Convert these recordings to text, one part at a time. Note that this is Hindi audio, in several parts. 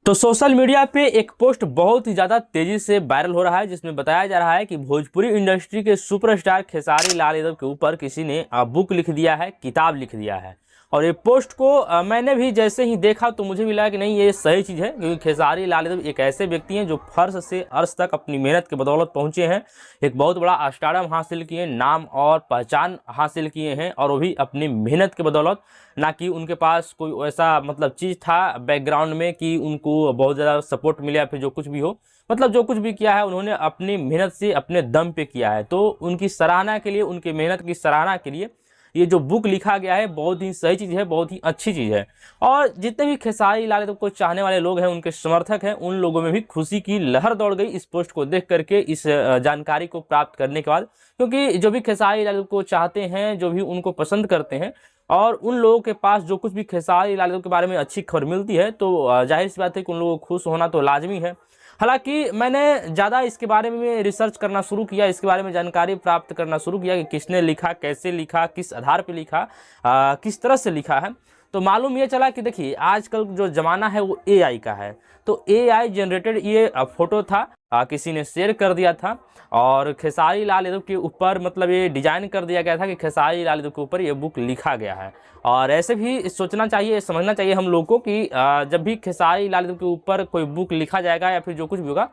तो सोशल मीडिया पे एक पोस्ट बहुत ही ज़्यादा तेज़ी से वायरल हो रहा है, जिसमें बताया जा रहा है कि भोजपुरी इंडस्ट्री के सुपरस्टार खेसारी लाल यादव के ऊपर किसी ने बुक लिख दिया है, किताब लिख दिया है। और ये पोस्ट को मैंने भी जैसे ही देखा तो मुझे भी लगा कि नहीं, ये सही चीज़ है, क्योंकि खेसारी लाल यादव एक ऐसे व्यक्ति हैं जो फर्श से अर्श तक अपनी मेहनत की बदौलत पहुंचे हैं, एक बहुत बड़ा स्टारडम हासिल किए, नाम और पहचान हासिल किए हैं, और वो भी अपनी मेहनत की बदौलत, ना कि उनके पास कोई ऐसा मतलब चीज़ था बैकग्राउंड में कि उनको बहुत ज़्यादा सपोर्ट मिले या फिर जो कुछ भी हो। मतलब जो कुछ भी किया है उन्होंने अपनी मेहनत से अपने दम पे किया है। तो उनकी सराहना के लिए, उनकी मेहनत की सराहना के लिए ये जो बुक लिखा गया है बहुत ही सही चीज़ है, बहुत ही अच्छी चीज़ है। और जितने भी खेसारी लाल यादव को चाहने वाले लोग हैं, उनके समर्थक हैं, उन लोगों में भी खुशी की लहर दौड़ गई इस पोस्ट को देख करके, इस जानकारी को प्राप्त करने के बाद। क्योंकि जो भी खेसारी लाल यादव को चाहते हैं, जो भी उनको पसंद करते हैं, और उन लोगों के पास जो कुछ भी खेसारी लाल यादव के बारे में अच्छी खबर मिलती है, तो जाहिर सी बात है कि उन लोगों को खुश होना तो लाजमी है। हालांकि मैंने ज़्यादा इसके बारे में रिसर्च करना शुरू किया, इसके बारे में जानकारी प्राप्त करना शुरू किया कि किसने लिखा, कैसे लिखा, किस आधार पर लिखा, किस तरह से लिखा है। तो मालूम ये चला कि देखिए, आजकल जो ज़माना है वो एआई का है। तो एआई जनरेटेड ये फ़ोटो था, किसी ने शेयर कर दिया था, और खेसारी लाल यादव के ऊपर मतलब ये डिजाइन कर दिया गया था कि खेसारी लाल यादव के ऊपर ये बुक लिखा गया है। और ऐसे भी सोचना चाहिए, समझना चाहिए हम लोग को कि जब भी खेसारी लाल यादव के ऊपर कोई बुक लिखा जाएगा या फिर जो कुछ भी होगा,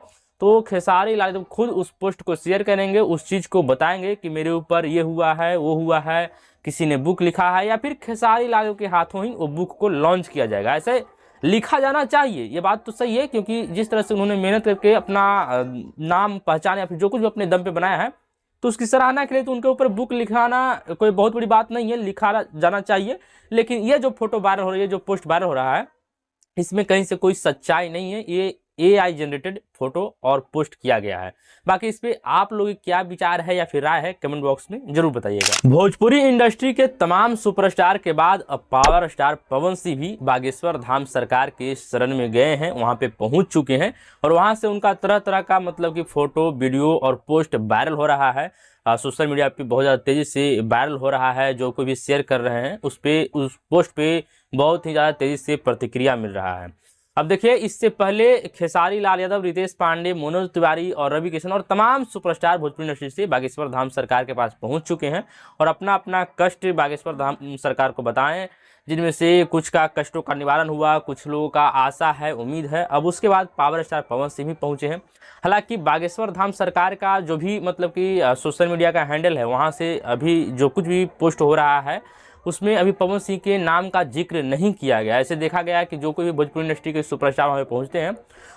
तो खेसारी लाल यादव खुद उस पोस्ट को शेयर करेंगे, उस चीज़ को बताएंगे कि मेरे ऊपर ये हुआ है, वो हुआ है, किसी ने बुक लिखा है, या फिर खेसारी लाल यादव के हाथों ही वो बुक को लॉन्च किया जाएगा। ऐसे लिखा जाना चाहिए, ये बात तो सही है, क्योंकि जिस तरह से उन्होंने मेहनत करके अपना नाम पहचान या फिर जो कुछ भी अपने दम पे बनाया है, तो उसकी सराहना के लिए तो उनके ऊपर बुक लिखाना कोई बहुत बड़ी बात नहीं है, लिखा जाना चाहिए। लेकिन ये जो फोटो वायरल हो रही है, जो पोस्ट वायरल हो रहा है, इसमें कहीं से कोई सच्चाई नहीं है, ये एआई जनरेटेड फोटो और पोस्ट किया गया है। बाकी इस पे आप लोगों की क्या विचार है या फिर राय है, कमेंट बॉक्स में जरूर बताइएगा। भोजपुरी इंडस्ट्री के तमाम सुपरस्टार के बाद अब पावर स्टार पवन सिंह भी बागेश्वर धाम सरकार के शरण में गए हैं, वहां पे पहुंच चुके हैं, और वहां से उनका तरह तरह का मतलब कि फोटो, वीडियो और पोस्ट वायरल हो रहा है। सोशल मीडिया पे बहुत ज़्यादा तेज़ी से वायरल हो रहा है। जो कोई भी शेयर कर रहे हैं उस पोस्ट पे बहुत ही ज़्यादा तेज़ी से प्रतिक्रिया मिल रहा है। अब देखिए, इससे पहले खेसारी लाल यादव, रितेश पांडे, मनोज तिवारी और रवि किशन और तमाम सुपरस्टार भोजपुरी इंडस्ट्री से बागेश्वर धाम सरकार के पास पहुंच चुके हैं, और अपना अपना कष्ट बागेश्वर धाम सरकार को बताएं, जिनमें से कुछ का कष्टों का निवारण हुआ, कुछ लोगों का आशा है, उम्मीद है। अब उसके बाद पावर स्टार पवन सिंह भी पहुंचे हैं। हालांकि बागेश्वर धाम सरकार का जो भी मतलब कि सोशल मीडिया का हैंडल है, वहां से अभी जो कुछ भी पोस्ट हो रहा है उसमें अभी पवन सिंह के नाम का जिक्र नहीं किया गया। ऐसे देखा गया कि जो कोई भी भोजपुरी इंडस्ट्री के सुपरस्टार वहाँ पे पहुँचते हैं,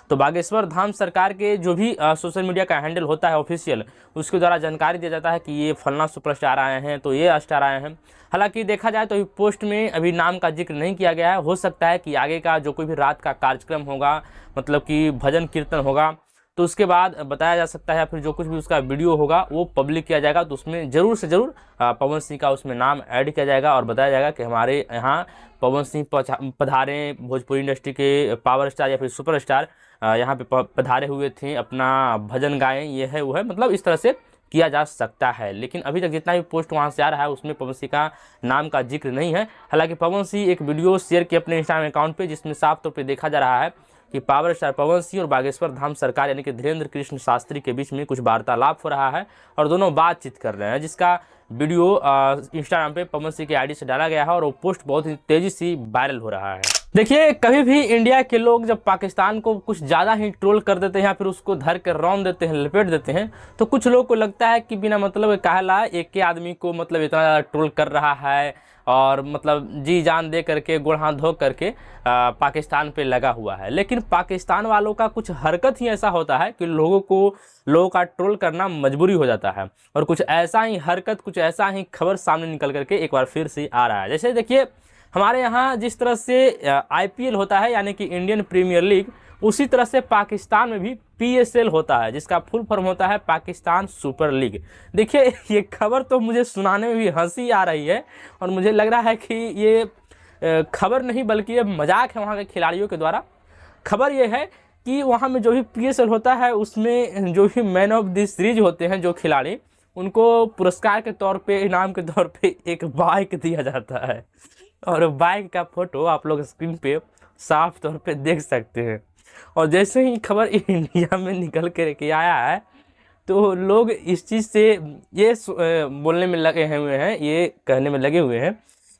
तो बागेश्वर धाम सरकार के जो भी सोशल मीडिया का हैंडल होता है ऑफिशियल, उसके द्वारा जानकारी दिया जाता है कि ये फलना सुपरस्टार आए हैं, तो ये स्टार आए हैं। हालांकि देखा जाए तो पोस्ट में अभी नाम का जिक्र नहीं किया गया है। हो सकता है कि आगे का जो कोई भी रात का कार्यक्रम होगा, मतलब कि भजन कीर्तन होगा, तो उसके बाद बताया जा सकता है, या फिर जो कुछ भी उसका वीडियो होगा वो पब्लिक किया जाएगा, तो उसमें ज़रूर से ज़रूर पवन सिंह का उसमें नाम ऐड किया जाएगा, और बताया जाएगा कि हमारे यहाँ पवन सिंह पधारे, भोजपुरी इंडस्ट्री के पावर स्टार या फिर सुपर स्टार यहाँ पे पधारे हुए थे, अपना भजन गाएं, ये है वो है, मतलब इस तरह से किया जा सकता है। लेकिन अभी तक जितना भी पोस्ट वहाँ से आ रहा है उसमें पवन सिंह का नाम का जिक्र नहीं है। हालांकि पवन सिंह एक वीडियो शेयर किए अपने इंस्टाग्राम अकाउंट पे, जिसमें साफ तौर पे देखा जा रहा है कि पावर स्टार पवन सिंह और बागेश्वर धाम सरकार यानी कि धीरेन्द्र कृष्ण शास्त्री के बीच में कुछ वार्तालाप हो रहा है, और दोनों बातचीत कर रहे हैं, जिसका वीडियो इंस्टाग्राम पे पवन सिंह के आईडी से डाला गया है, और वो पोस्ट बहुत ही तेजी से वायरल हो रहा है। देखिए, कभी भी इंडिया के लोग जब पाकिस्तान को कुछ ज़्यादा ही ट्रोल कर देते हैं या फिर उसको धर कर रौंद देते हैं, लपेट देते हैं, तो कुछ लोग को लगता है कि बिना मतलब कहला एक के आदमी को मतलब इतना ज़्यादा ट्रोल कर रहा है, और मतलब जी जान दे करके, गोड़ हाथ धो करके पाकिस्तान पे लगा हुआ है। लेकिन पाकिस्तान वालों का कुछ हरकत ही ऐसा होता है कि लोगों का ट्रोल करना मजबूरी हो जाता है, और कुछ ऐसा ही हरकत, कुछ ऐसा ही खबर सामने निकल करके एक बार फिर से आ रहा है। जैसे देखिए, हमारे यहाँ जिस तरह से आईपीएल होता है यानी कि इंडियन प्रीमियर लीग, उसी तरह से पाकिस्तान में भी पीएसएल होता है, जिसका फुल फॉर्म होता है पाकिस्तान सुपर लीग। देखिए, ये खबर तो मुझे सुनाने में भी हंसी आ रही है, और मुझे लग रहा है कि ये खबर नहीं बल्कि ये मजाक है वहाँ के खिलाड़ियों के द्वारा। खबर ये है कि वहाँ में जो भी पीएसएल होता है उसमें जो भी मैन ऑफ द सीरीज होते हैं जो खिलाड़ी, उनको पुरस्कार के तौर पे, इनाम के तौर पे एक बाइक दिया जाता है, और बाइक का फोटो आप लोग स्क्रीन पे साफ तौर पे देख सकते हैं। और जैसे ही खबर इंडिया में निकल के आया है तो लोग इस चीज़ से ये बोलने में लगे हुए हैं, ये कहने में लगे हुए हैं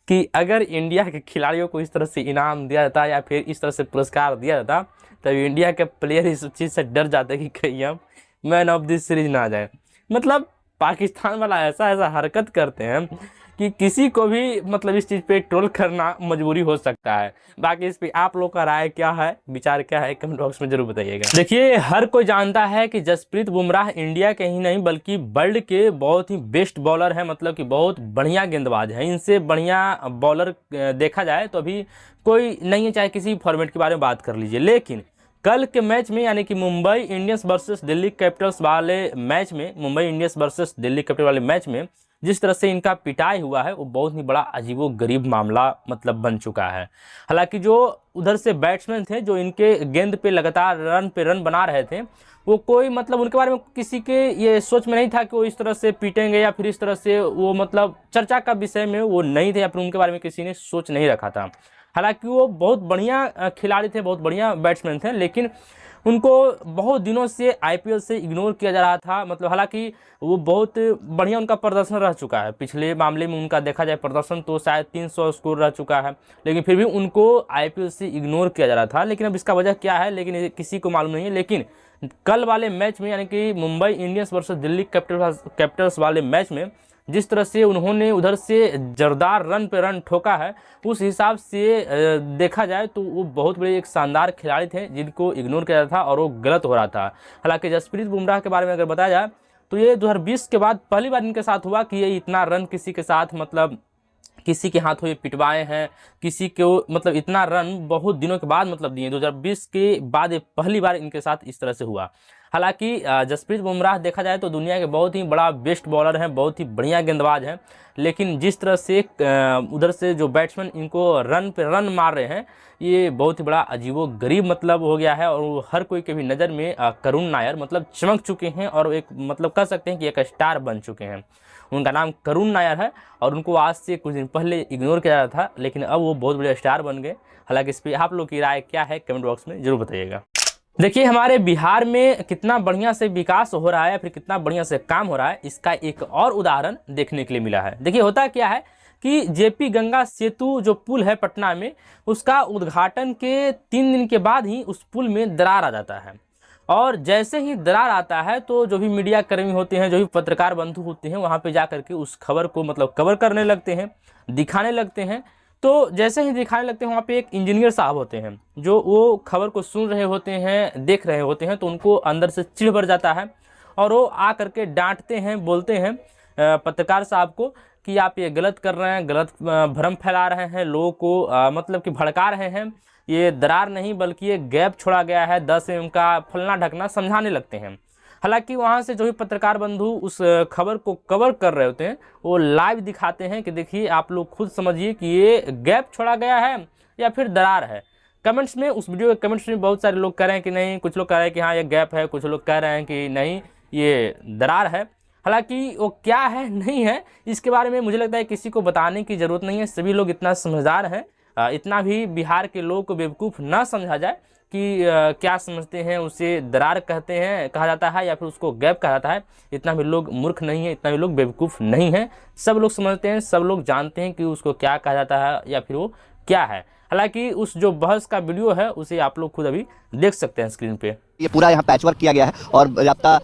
कि अगर इंडिया के खिलाड़ियों को इस तरह से इनाम दिया जाता या फिर इस तरह से पुरस्कार दिया जाता, तब इंडिया के प्लेयर इस चीज़ से डर जाते कि कहीं हम मैन ऑफ दिस सीरीज ना आ जाए। मतलब पाकिस्तान वाला ऐसा ऐसा हरकत करते हैं कि किसी को भी मतलब इस चीज़ पे ट्रोल करना मजबूरी हो सकता है। बाकी इस पे आप लोग का राय क्या है, विचार क्या है, कमेंट बॉक्स में जरूर बताइएगा। देखिए, हर कोई जानता है कि जसप्रीत बुमराह इंडिया के ही नहीं बल्कि वर्ल्ड के बहुत ही बेस्ट बॉलर है, मतलब कि बहुत बढ़िया गेंदबाज है। इनसे बढ़िया बॉलर देखा जाए तो अभी कोई नहीं है, चाहे किसी फॉर्मेट के बारे में बात कर लीजिए। लेकिन कल के मैच में यानी कि Mumbai Indians versus Delhi Capitals वाले मैच में, Mumbai Indians versus Delhi capital वाले मैच में जिस तरह से इनका पिटाई हुआ है वो बहुत ही बड़ा अजीबो गरीब मामला मतलब बन चुका है। हालांकि जो उधर से बैट्समैन थे जो इनके गेंद पे लगातार रन पे रन बना रहे थे, वो कोई मतलब उनके बारे में किसी के ये सोच में नहीं था कि वो इस तरह से पीटेंगे या फिर इस तरह से, वो मतलब चर्चा का विषय में वो नहीं थे या फिर उनके बारे में किसी ने सोच नहीं रखा था। हालांकि वो बहुत बढ़िया खिलाड़ी थे, बहुत बढ़िया बैट्समैन थे, लेकिन उनको बहुत दिनों से आईपीएल से इग्नोर किया जा रहा था। मतलब हालांकि वो बहुत बढ़िया उनका प्रदर्शन रह चुका है, पिछले मामले में उनका देखा जाए प्रदर्शन तो शायद 300 स्कोर रह चुका है, लेकिन फिर भी उनको आईपीएल से इग्नोर किया जा रहा था। लेकिन अब इसका वजह क्या है लेकिन किसी को मालूम नहीं है। लेकिन कल वाले मैच में यानी कि Mumbai Indians versus Delhi Capitals वाले मैच में जिस तरह से उन्होंने उधर से जोरदार रन पे रन ठोका है, उस हिसाब से देखा जाए तो वो बहुत बड़े एक शानदार खिलाड़ी थे जिनको इग्नोर किया था और वो गलत हो रहा था। हालांकि जसप्रीत बुमराह के बारे में अगर बताया जाए तो ये 2020 के बाद पहली बार इनके साथ हुआ कि ये इतना रन किसी के साथ मतलब किसी के हाथों ये पिटवाए हैं, किसी को मतलब इतना रन बहुत दिनों के बाद मतलब दिए। 2020 के बाद ये पहली बार इनके साथ इस तरह से हुआ। हालांकि जसप्रीत बुमराह देखा जाए तो दुनिया के बहुत ही बड़ा बेस्ट बॉलर हैं, बहुत ही बढ़िया गेंदबाज हैं, लेकिन जिस तरह से उधर से जो बैट्समैन इनको रन पे रन मार रहे हैं, ये बहुत ही बड़ा अजीबो गरीब मतलब हो गया है। और हर कोई के भी नज़र में करुण नायर मतलब चमक चुके हैं और एक मतलब कह सकते हैं कि एक स्टार बन चुके हैं। उनका नाम करुण नायर है और उनको आज से कुछ दिन पहले इग्नोर किया जा रहा था, लेकिन अब वो बहुत बड़े स्टार बन गए। हालांकि इस पर आप लोग की राय क्या है कमेंट बॉक्स में जरूर बताइएगा। देखिए, हमारे बिहार में कितना बढ़िया से विकास हो रहा है, फिर कितना बढ़िया से काम हो रहा है, इसका एक और उदाहरण देखने के लिए मिला है। देखिए, होता क्या है कि जेपी गंगा सेतु जो पुल है पटना में, उसका उद्घाटन के 3 दिन के बाद ही उस पुल में दरार आ जाता है। और जैसे ही दरार आता है तो जो भी मीडिया कर्मी होते हैं, जो भी पत्रकार बंधु होते हैं, वहाँ पे जा करके उस खबर को मतलब कवर करने लगते हैं, दिखाने लगते हैं। तो जैसे ही दिखाने लगते हैं वहाँ पे एक इंजीनियर साहब होते हैं जो वो खबर को सुन रहे होते हैं, देख रहे होते हैं, तो उनको अंदर से चिढ़ भर जाता है और वो आ करके डांटते हैं, बोलते हैं पत्रकार साहब को कि आप ये गलत कर रहे हैं, गलत भ्रम फैला रहे हैं, लोगों को मतलब कि भड़का रहे हैं। ये दरार नहीं बल्कि ये गैप छोड़ा गया है 10 mm का, फलना ढकना समझाने लगते हैं। हालांकि वहाँ से जो भी पत्रकार बंधु उस खबर को कवर कर रहे होते हैं वो लाइव दिखाते हैं कि देखिए आप लोग खुद समझिए कि ये गैप छोड़ा गया है या फिर दरार है। कमेंट्स में, उस वीडियो के कमेंट्स में बहुत सारे लोग कह रहे हैं कि नहीं, कुछ लोग कह रहे हैं कि हाँ ये गैप है, कुछ लोग कह रहे हैं कि नहीं ये दरार है। हालांकि वो क्या है नहीं है इसके बारे में मुझे लगता है किसी को बताने की ज़रूरत नहीं है, सभी लोग इतना समझदार हैं। इतना भी बिहार के लोगों को बेवकूफ़ ना समझा जाए कि क्या समझते हैं उसे दरार कहते हैं कहा जाता है या फिर उसको गैप कहा जाता है। इतना भी लोग मूर्ख नहीं है, इतना भी लोग बेवकूफ़ नहीं है, सब लोग समझते हैं, सब लोग जानते हैं कि उसको क्या कहा जाता है या फिर वो क्या है। हालांकि उस जो बहस का वीडियो है उसे आप लोग खुद अभी देख सकते हैं स्क्रीन पे। ये पूरा यहाँ पैचवर्क किया गया है और आपका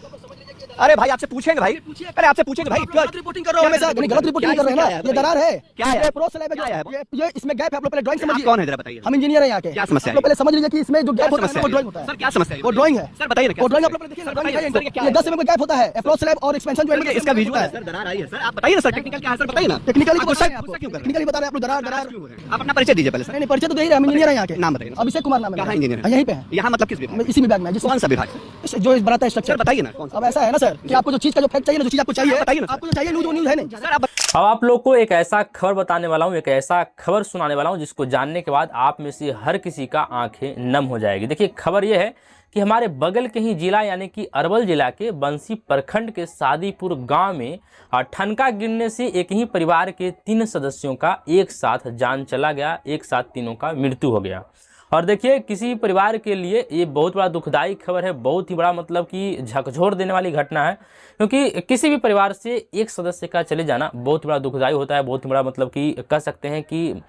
अरे भाई आपसे पूछेंगे भाई, अरे आपसे पूछेंगे भाई क्यों रिपोर्टिंग कर रहे हो? गलत रिपोर्टिंग कर रहे हैं ना, ये दरार है क्या है? ये प्रो स्लैब है, ये इसमें गैप है। आप लोग पहले ड्राइंग समझिए। कौन है जरा बताइए। हम इंजीनियर हैं यहाँ के। क्या समस्या है? आप लोग पहले समझ लीजिए कि इसमें जो गैप होता है वो ड्राइंग होता है। सर क्या समस्या है? वो ड्राइंग है सर बताइए ना। वो ड्राइंग आप लोग देखिए, ये 10 mm का गैप होता है। प्रो स्लैब और एक्सपेंशन जो है इसका विजुअल है सर, दरार आई है सर, आप बताइए ना सर टेक्निकल क्या है सर, बताइए ना। टेक्निकली गुस्सा क्यों कर रहे हैं? टेक्निकली बता रहे हैं आप लोग दरार दरार। आप अपना परिचय दीजिए पहले सर। नहीं परिचय तो दे ही रहे, हम इंजीनियर हैं यहाँ के। नाम बताइए। अभिषेक कुमार नाम है। कहाँ इंजीनियर? यहीं पे है। यहाँ मतलब किस विभाग? इसी विभाग में। कौन सा विभाग? जो बनाता है स्ट्रक्चर। बताइए ना कौन सा। अब ऐसा है ना सर कि आपको जो चीज का जो फैक्ट चाहिए ना, जो चीज आपको चाहिए बताइए ना। आपको जो चाहिए न्यूज है नहीं सर अब आप लोग को एक ऐसा खबर बताने वाला हूँ, एक ऐसा खबर सुनाने वाला हूँ जिसको जानने के बाद आप में से हर किसी का आंखें नम हो जाएगी। देखिए, खबर यह है कि हमारे बगल के ही जिला यानी कि अरवल जिला के बंसी प्रखंड के सादीपुर गांव में ठनका गिरने से एक ही परिवार के 3 सदस्यों का एक साथ जान चला गया, एक साथ तीनों का मृत्यु हो गया। और देखिए किसी परिवार के लिए ये बहुत बड़ा दुखदायी खबर है, बहुत ही बड़ा मतलब कि झकझोर देने वाली घटना है, क्योंकि किसी भी परिवार से एक सदस्य का चले जाना बहुत बड़ा दुखदायी होता है, बहुत ही बड़ा मतलब कि कह सकते हैं कि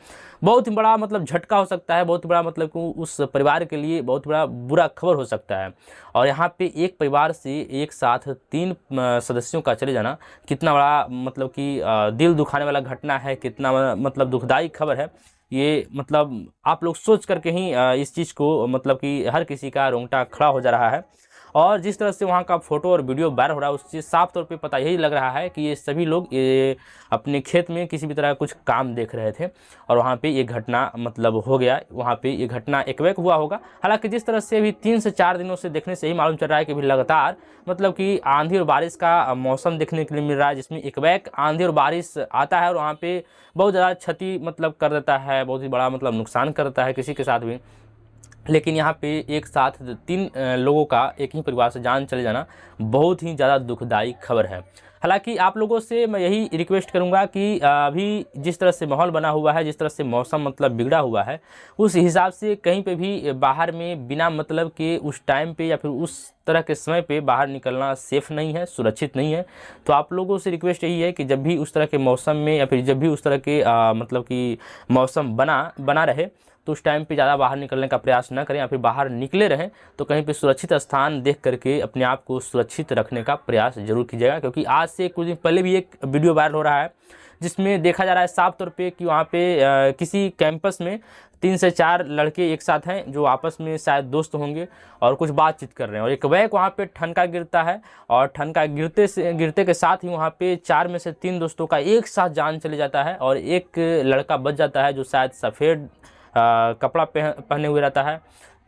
बहुत ही बड़ा मतलब झटका हो सकता है, बहुत बड़ा मतलब कि उस परिवार के लिए बहुत बड़ा बुरा खबर हो सकता है। और यहाँ पे एक परिवार से एक साथ 3 सदस्यों का चले जाना कितना बड़ा मतलब कि दिल दुखाने वाला घटना है, कितना मतलब दुखदायी खबर है। ये मतलब आप लोग सोच करके ही इस चीज़ को मतलब कि हर किसी का रोंगटा खड़ा हो जा रहा है। और जिस तरह से वहाँ का फोटो और वीडियो वायरल हो रहा है उससे साफ तौर पे पता यही लग रहा है कि ये सभी लोग ये अपने खेत में किसी भी तरह का कुछ काम देख रहे थे और वहाँ पे ये घटना मतलब हो गया, वहाँ पे ये घटना एकबैक हुआ होगा। हालांकि जिस तरह से अभी 3 से 4 दिनों से देखने से ही मालूम चल रहा है कि अभी लगातार मतलब कि आंधी और बारिश का मौसम देखने के लिए मिल रहा है, जिसमें एकबैक आंधी और बारिश आता है और वहाँ पे बहुत ज़्यादा क्षति मतलब कर देता है, बहुत ही बड़ा मतलब नुकसान कर देता है किसी के साथ भी। लेकिन यहाँ पे एक साथ 3 लोगों का एक ही परिवार से जान चले जाना बहुत ही ज़्यादा दुखदायी खबर है। हालांकि आप लोगों से मैं यही रिक्वेस्ट करूंगा कि अभी जिस तरह से माहौल बना हुआ है, जिस तरह से मौसम मतलब बिगड़ा हुआ है, उस हिसाब से कहीं पे भी बाहर में बिना मतलब के उस टाइम पे या फिर उस तरह के समय पे बाहर निकलना सेफ़ नहीं है, सुरक्षित नहीं है। तो आप लोगों से रिक्वेस्ट यही है कि जब भी उस तरह के मौसम में या फिर जब भी उस तरह के मतलब कि मौसम बना रहे तो उस टाइम पे ज़्यादा बाहर निकलने का प्रयास न करें, या फिर बाहर निकले रहें तो कहीं पे सुरक्षित स्थान देख करके अपने आप को सुरक्षित रखने का प्रयास जरूर कीजिएगा। क्योंकि आज से कुछ दिन पहले भी एक वीडियो वायरल हो रहा है जिसमें देखा जा रहा है साफ तौर पे कि वहाँ पे किसी कैंपस में 3 से 4 लड़के एक साथ हैं जो आपस में शायद दोस्त होंगे और कुछ बातचीत कर रहे हैं और एकबैक वहाँ पे ठनका गिरता है और ठनका गिरते के साथ ही वहाँ पे 4 में से 3 दोस्तों का एक साथ जान चले जाता है और एक लड़का बच जाता है जो शायद सफ़ेद कपड़ा पहने हुए रहता है,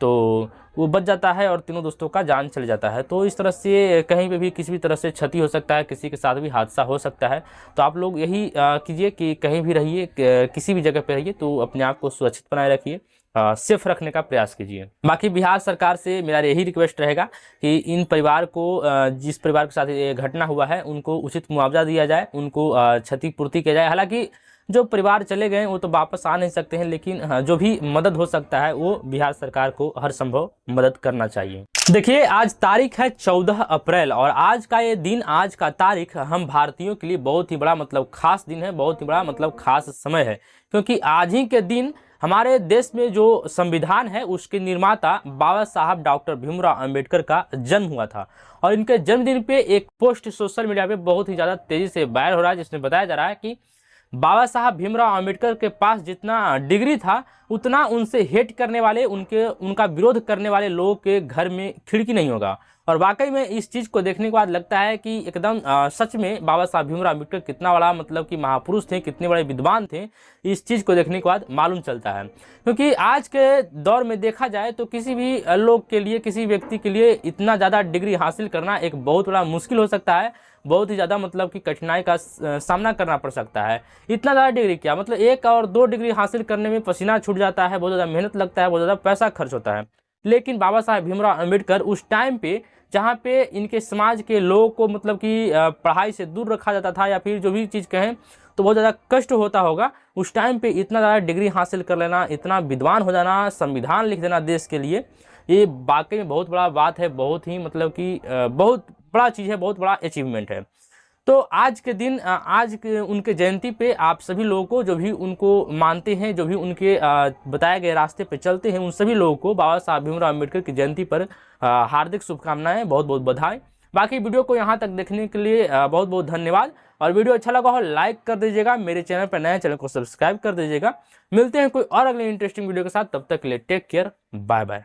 तो वो बच जाता है और तीनों दोस्तों का जान चले जाता है। तो इस तरह से कहीं पे भी किसी भी तरह से क्षति हो सकता है, किसी के साथ भी हादसा हो सकता है। तो आप लोग यही कीजिए कि कहीं भी रहिए, किसी भी जगह पे रहिए तो अपने आप को सुरक्षित बनाए रखिए, सेफ रखने का प्रयास कीजिए। बाकी बिहार सरकार से मेरा यही रिक्वेस्ट रहेगा कि इन परिवार को जिस परिवार के साथ ये घटना हुआ है उनको उचित मुआवजा दिया जाए, उनको क्षतिपूर्ति किया जाए। हालांकि जो परिवार चले गए वो तो वापस आ नहीं सकते हैं, लेकिन जो भी मदद हो सकता है वो बिहार सरकार को हर संभव मदद करना चाहिए। देखिए आज तारीख है 14 अप्रैल और आज का ये दिन, आज का तारीख हम भारतीयों के लिए बहुत ही बड़ा मतलब खास दिन है, बहुत ही बड़ा मतलब खास समय है। क्योंकि आज ही के दिन हमारे देश में जो संविधान है उसके निर्माता बाबा साहब डॉक्टर भीमराव अंबेडकर का जन्म हुआ था और इनके जन्मदिन पे एक पोस्ट सोशल मीडिया पे बहुत ही ज़्यादा तेज़ी से वायरल हो रहा है, जिसमें बताया जा रहा है कि बाबा साहब भीमराव अंबेडकर के पास जितना डिग्री था उतना उनसे हेट करने वाले, उनका विरोध करने वाले लोगों के घर में खिड़की नहीं होगा। और वाकई में इस चीज़ को देखने के बाद लगता है कि एकदम सच में बाबा साहब भीमराव अंबेडकर कितना बड़ा मतलब कि महापुरुष थे, कितने बड़े विद्वान थे, इस चीज़ को देखने के बाद मालूम चलता है। क्योंकि आज के दौर में देखा जाए तो किसी भी लोग के लिए, किसी व्यक्ति के लिए इतना ज़्यादा डिग्री हासिल करना एक बहुत बड़ा मुश्किल हो सकता है, बहुत ही ज़्यादा मतलब कि कठिनाई का सामना करना पड़ सकता है। इतना ज़्यादा डिग्री क्या मतलब 1 और 2 डिग्री हासिल करने में पसीना छूट जाता है, बहुत ज़्यादा मेहनत लगता है, बहुत ज़्यादा पैसा खर्च होता है। लेकिन बाबा साहब भीमराव अंबेडकर उस टाइम पे जहाँ पे इनके समाज के लोगों को मतलब कि पढ़ाई से दूर रखा जाता था या फिर जो भी चीज़ कहें तो बहुत ज़्यादा कष्ट होता होगा, उस टाइम पे इतना ज़्यादा डिग्री हासिल कर लेना, इतना विद्वान हो जाना, संविधान लिख देना देश के लिए, ये वाकई में बहुत बड़ा बात है, बहुत ही मतलब कि बहुत बड़ा चीज़ है, बहुत बड़ा अचीवमेंट है। तो आज के दिन उनके जयंती पे आप सभी लोगों को, जो भी उनको मानते हैं, जो भी उनके बताए गए रास्ते पे चलते हैं, उन सभी लोगों को बाबा साहब भीमराव अंबेडकर की जयंती पर हार्दिक शुभकामनाएं, बहुत बहुत बधाई। बाकी वीडियो को यहाँ तक देखने के लिए बहुत बहुत धन्यवाद। और वीडियो अच्छा लगा हो लाइक कर दीजिएगा, मेरे चैनल पर नए चैनल को सब्सक्राइब कर दीजिएगा। मिलते हैं कोई और अगले इंटरेस्टिंग वीडियो के साथ, तब तक के लिए टेक केयर, बाय बाय।